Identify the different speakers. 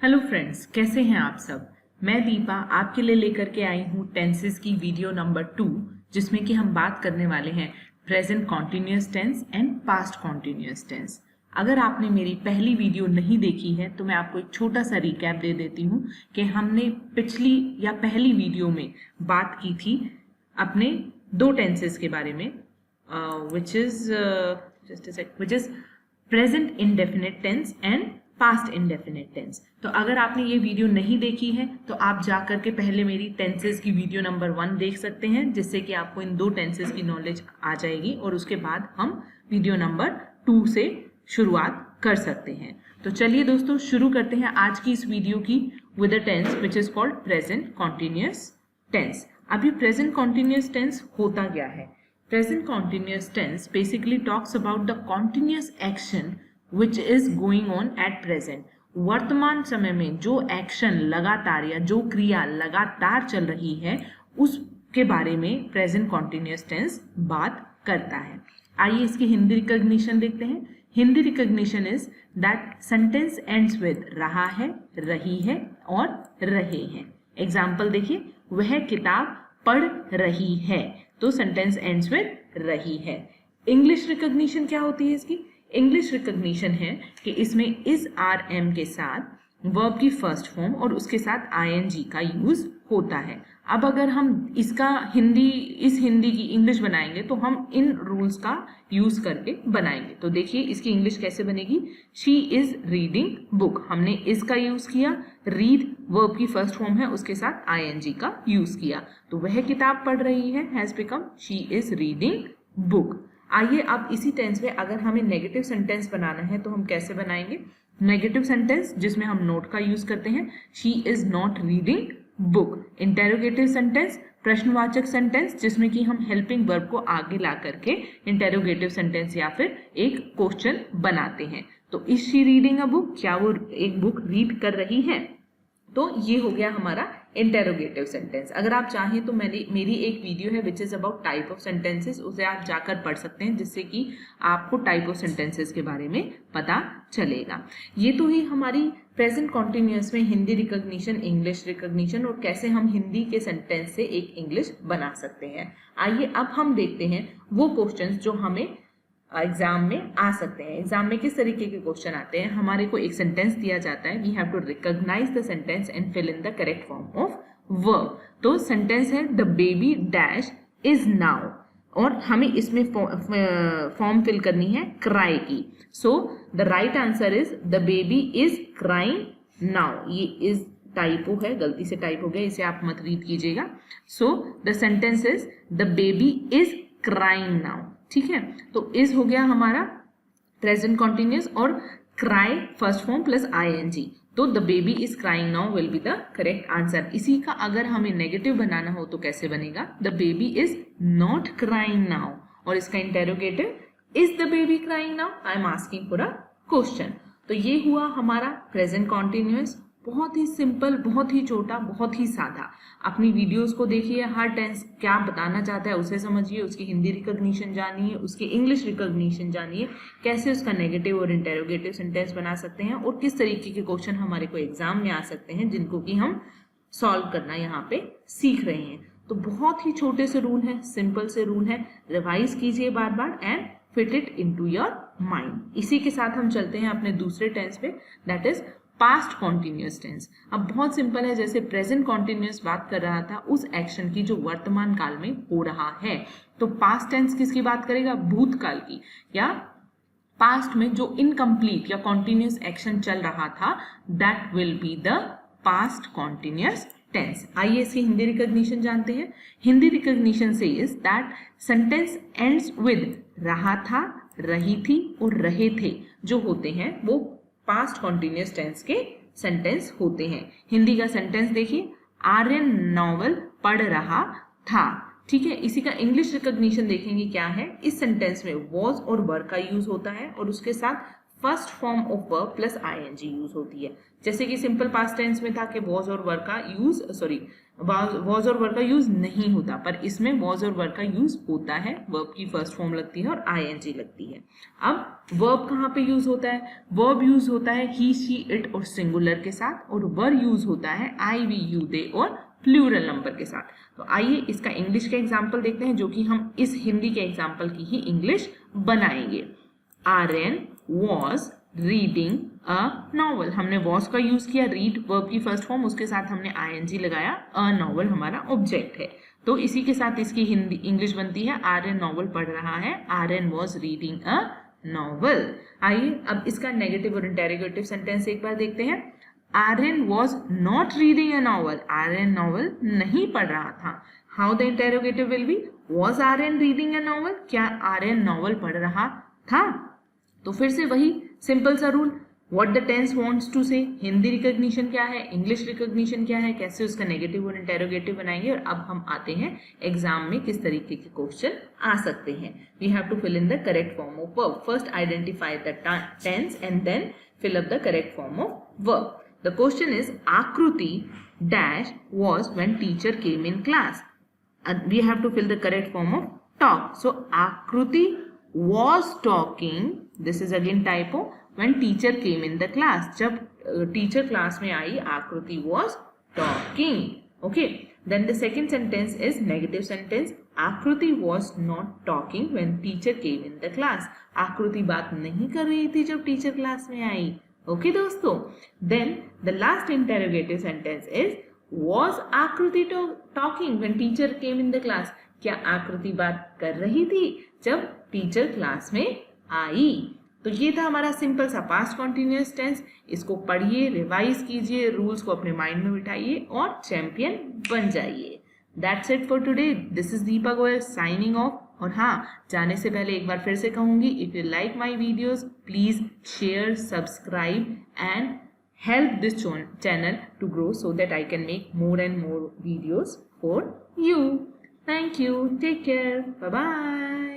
Speaker 1: Hello friends, कैसे हैं आप सब। मैं दीपा आपके लिए लेकर के आई हूँ टेंसेस की वीडियो नंबर 2, जिसमें कि हम बात करने वाले हैं present continuous tense and past continuous tense. अगर आपने मेरी पहली वीडियो नहीं देखी है तो मैं आपको एक छोटा सा रिकैप दे देती हूँ कि हमने पिछली या पहली वीडियो में बात की थी अपने दो टेंसेस के बारे में, which is present indefinite tense and past indefinite tense. तो अगर आपने ये वीडियो नहीं देखी है तो आप जा करके पहले मेरी टेंसेस की वीडियो नंबर 1 देख सकते हैं, जिससे कि आपको इन दो टेंसेस की नॉलेज आ जाएगी और उसके बाद हम वीडियो नंबर 2 से शुरुआत कर सकते हैं। तो चलिए दोस्तों, शुरू करते हैं आज की इस वीडियो की with a tense which is called present continuous tense. अभी प्रेजेंट कॉन्टिन्यूअस टेंस होता क्या है? Present continuous tense basically talks about the continuous action which is going on at present. वर्तमान समय में जो एक्शन लगातार या जो क्रिया लगातार चल रही है उसके बारे में प्रेजेंट कॉन्टिन्यूअस टेंस बात करता है। आइए इसकी हिंदी रिकॉग्निशन देखते हैं। Hindi recognition is that sentence ends with रहा है, रही है और रहे हैं। एग्जाम्पल देखिए, वह किताब पढ़ रही है, तो सेंटेंस एंड्स विद रही है। इंग्लिश रिकॉग्निशन क्या होती है इसकी? इंग्लिश रिकॉग्निशन है कि इसमें इज आर एम के साथ वर्ब की फर्स्ट फॉर्म और उसके साथ आईएनजी का यूज होता है। अब अगर हम इस हिंदी की इंग्लिश बनाएंगे तो हम इन रूल्स का यूज करके बनाएंगे। तो देखिए इसकी इंग्लिश कैसे बनेगी। शी इज रीडिंग बुक, हमने इज का यूज किया, रीड वर्ब की फर्स्ट फॉर्म है, उसके साथ आईएनजी का यूज किया, तो वह किताब पढ़ रही है has become she is reading book. आइए अब इसी टेंस में अगर हमें नेगेटिव सेंटेंस बनाना है तो हम कैसे बनाएंगे? नेगेटिव सेंटेंस जिसमें हम नोट का यूज करते हैं, she is not reading book. Interrogative sentence, प्रश्नवाचक सेंटेंस, जिसमें कि हम हेल्पिंग वर्ब को आगे ला करके इंटेरोगेटिव सेंटेंस या फिर एक क्वेश्चन बनाते हैं। तो is she reading a book, क्या वो एक बुक रीड कर रही है? तो ये हो गया हमारा इंटेरोगेटिव सेंटेंस। अगर आप चाहें तो मेरी एक वीडियो है which is about type of sentences, उसे आप जाकर पढ़ सकते हैं, जिससे कि आपको टाइप ऑफ सेंटेंसेस के बारे में पता चलेगा। ये तो ही हमारी प्रेजेंट कॉन्टिन्यूअस में हिंदी रिकॉग्निशन, इंग्लिश रिकॉग्निशन और कैसे हम हिंदी के सेंटेंस से एक इंग्लिश बना सकते हैं। आइए अब हम देखते हैं वो क्वेश्चंस जो हमें एग्जाम में आ सकते हैं। एग्जाम में किस तरीके के क्वेश्चन आते हैं? हमारे को एक सेंटेंस दिया जाता है, we have to recognise the sentence and fill in the correct form of verb. तो सेंटेंस है the baby dash is now और हमें इसमें फॉर्म फिल करनी है क्राई की। So the right answer is the baby is crying now. ये is typo है, गलती से टाइप हो गया, इसे आप मत रीड कीजिएगा। So the sentence is the baby is crying now. ठीक है, तो इज हो गया हमारा प्रेजेंट कॉन्टिन्यूअस और cry first form plus ING, तो the baby is crying now will be the correct answer. इसी का अगर हमें नेगेटिव बनाना हो तो कैसे बनेगा? The baby is not crying now और इसका interrogative is the baby crying now, I am asking for a question. तो ये हुआ हमारा प्रेजेंट कॉन्टिन्यूअस। बहुत ही सिंपल, बहुत ही छोटा, बहुत ही सादा। अपनी वीडियोस को देखिए, हर टेंस क्या बताना चाहता है उसे समझिए, उसकी हिंदी रिकॉग्निशन जानिए, उसकी इंग्लिश रिकॉग्निशन जानिए, कैसे उसका नेगेटिव और इंटेरोगेटिव सेंटेंस बना सकते हैं और किस तरीके के क्वेश्चन हमारे को एग्जाम में आ सकते हैं, जिनको कि हम सॉल्व करना यहाँ पे सीख रहे हैं। तो बहुत ही छोटे से रूल है, सिंपल से रूल है, रिवाइज कीजिए बार बार and fit it into your mind. इसी के साथ हम चलते हैं अपने दूसरे टेंस पे, that is past continuous tense. अब बहुत सिंपल है, जैसे प्रेजेंट कॉन्टिन्यूअस बात कर रहा था उस एक्शन की जो वर्तमान काल में हो रहा है, तो पास्ट टेंस किसकी बात करेगा? भूतकाल की, या पास्ट में जो इनकम्प्लीट या कॉन्टिन्यूअस एक्शन चल रहा था, that will be the past continuous tense. आइए इसकी हिंदी रिकॉग्निशन जानते हैं। हिंदी रिकॉग्निशन से is that sentence ends with रहा था, रही थी और रहे थे, जो होते हैं वो पास्ट कॉन्टिन्यूअस टेंस के सेंटेंस होते हैं। हिंदी का सेंटेंस देखिए, आर्यन नॉवल पढ़ रहा था। ठीक है, इसी का इंग्लिश रिकॉग्निशन देखेंगे क्या है। इस सेंटेंस में वॉज और वर का यूज होता है और उसके साथ first form of verb plus ING use होती है। जैसे कि सिंपल पास्ट टेंस में था कि वॉज और वर का यूज वॉज और वर का यूज नहीं होता, पर इसमें वॉज और वर का यूज होता है। वर्ब की फर्स्ट फॉर्म लगती है और आईएनजी लगती है। अब वर्ब कहाँ पे यूज होता है? वर्ब यूज होता है ही, शी, इट और सिंगुलर के साथ, और वर यूज होता है आई, वी, यू, दे और प्लूरल नंबर के साथ। तो आइए इसका इंग्लिश का एग्जाम्पल देखते हैं, जो कि हम इस हिंदी के एग्जाम्पल की ही इंग्लिश बनाएंगे। Aryan was reading a novel, हमने वॉज का यूज किया, रीड वर्ब की फर्स्ट फॉर्म, उसके साथ हमने आईएनजी लगाया, अ नॉवल हमारा ऑब्जेक्ट है। तो इसी के साथ इसकी हिंदी इंग्लिश बनती है, आर्यन नॉवल पढ़ रहा है, Aryan was reading a novel. आइए अब इसका नेगेटिव और इंटेरोगेटिव सेंटेंस एक बार देखते हैं। Aryan was not reading a novel, Aryan novel नहीं पढ़ रहा था। How the interrogative will be, was Aryan reading a novel, क्या आर्यन नॉवल पढ़ रहा था? तो फिर से वही सिंपल सा rule, what the tense wants to say, Hindi recognition क्या है, इंग्लिश रिकॉग्निशन क्या है, कैसे उसका नेगेटिव और इंटेरोगेटिव बनाएंगे। और अब हम आते हैं एग्जाम में किस तरीके के क्वेश्चन आ सकते हैं। We have to fill in the correct form of verb. First identify the tense and then fill up the correct form of verb. The question is Akriti dash was when teacher came in class, and we have to fill the correct form of talk. So Akruti was talking, this is again typo, when teacher came in the class, जब teacher class में आई आकृति was talking. Okay, then the second sentence is negative sentence, आकृति was not talking when teacher came in the class, आकृति बात नहीं कर रही थी जब टीचर क्लास में आई। ओके दोस्तों, then the last interrogative sentence is was Akriti talking when teacher came in the class, क्या आकृति बात कर रही थी जब टीचर क्लास में आई। तो ये था हमारा सिंपल सा पास्ट कॉन्टिन्यूअस टेंस। इसको पढ़िए, रिवाइज कीजिए, रूल्स को अपने माइंड में बिठाइए और चैंपियन बन जाइए। That's it for today. This is Deepa Goyal signing off. और हाँ, जाने से पहले एक बार फिर से कहूंगी, if you like my videos please share, subscribe and help this channel to grow so that I can make more and more videos for you. Thank you. Take care. Bye bye.